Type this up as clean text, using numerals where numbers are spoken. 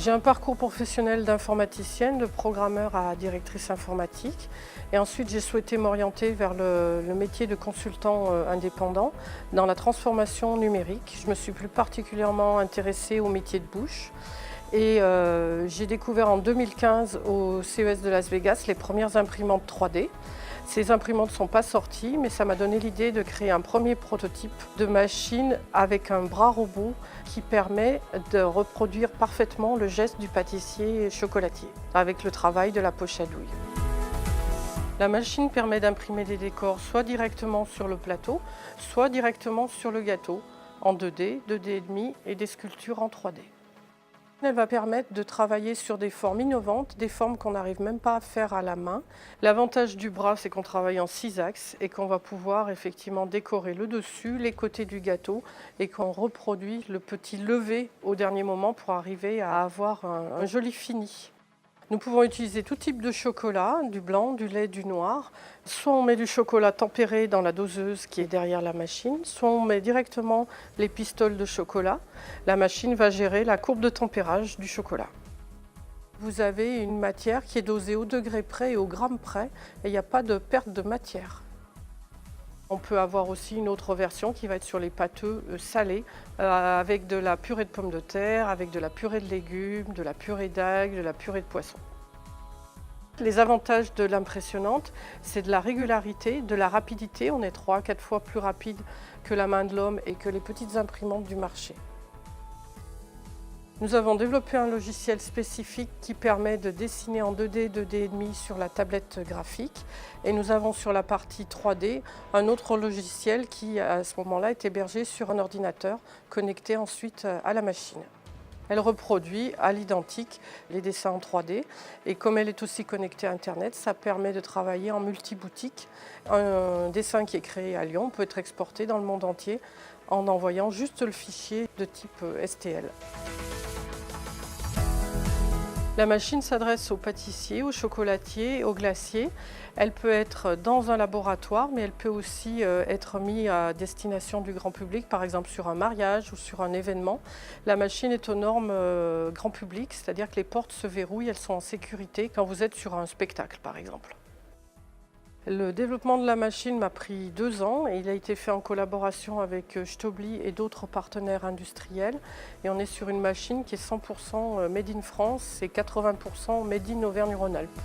J'ai un parcours professionnel d'informaticienne, de programmeur à directrice informatique. Et ensuite, j'ai souhaité m'orienter vers le métier de consultant indépendant dans la transformation numérique. Je me suis plus particulièrement intéressée au métier de bouche. Et j'ai découvert en 2015 au CES de Las Vegas les premières imprimantes 3D. Ces imprimantes ne sont pas sorties, mais ça m'a donné l'idée de créer un premier prototype de machine avec un bras robot qui permet de reproduire parfaitement le geste du pâtissier chocolatier avec le travail de la poche à douille. La machine permet d'imprimer des décors soit directement sur le plateau, soit directement sur le gâteau en 2D, 2D+, et des sculptures en 3D. Elle va permettre de travailler sur des formes innovantes, des formes qu'on n'arrive même pas à faire à la main. L'avantage du bras, c'est qu'on travaille en 6 axes et qu'on va pouvoir effectivement décorer le dessus, les côtés du gâteau et qu'on reproduit le petit lever au dernier moment pour arriver à avoir un joli fini. Nous pouvons utiliser tout type de chocolat, du blanc, du lait, du noir. Soit on met du chocolat tempéré dans la doseuse qui est derrière la machine, soit on met directement les pistoles de chocolat. La machine va gérer la courbe de tempérage du chocolat. Vous avez une matière qui est dosée au degré près et au gramme près et il n'y a pas de perte de matière. On peut avoir aussi une autre version qui va être sur les pâteux salés avec de la purée de pommes de terre, avec de la purée de légumes, de la purée d'algues, de la purée de poisson. Les avantages de l'impressionnante, c'est de la régularité, de la rapidité. On est 3 à 4 fois plus rapide que la main de l'homme et que les petites imprimantes du marché. Nous avons développé un logiciel spécifique qui permet de dessiner en 2D, 2D+, sur la tablette graphique. Et nous avons sur la partie 3D un autre logiciel qui, à ce moment-là, est hébergé sur un ordinateur, connecté ensuite à la machine. Elle reproduit à l'identique les dessins en 3D. Et comme elle est aussi connectée à Internet, ça permet de travailler en multi-boutique. Un dessin qui est créé à Lyon peut être exporté dans le monde entier en envoyant juste le fichier de type STL. La machine s'adresse aux pâtissiers, aux chocolatiers, aux glaciers. Elle peut être dans un laboratoire, mais elle peut aussi être mise à destination du grand public, par exemple sur un mariage ou sur un événement. La machine est aux normes grand public, c'est-à-dire que les portes se verrouillent, elles sont en sécurité quand vous êtes sur un spectacle, par exemple. Le développement de la machine m'a pris 2 ans et il a été fait en collaboration avec Stobli et d'autres partenaires industriels. Et on est sur une machine qui est 100% made in France et 80% made in Auvergne-Rhône-Alpes.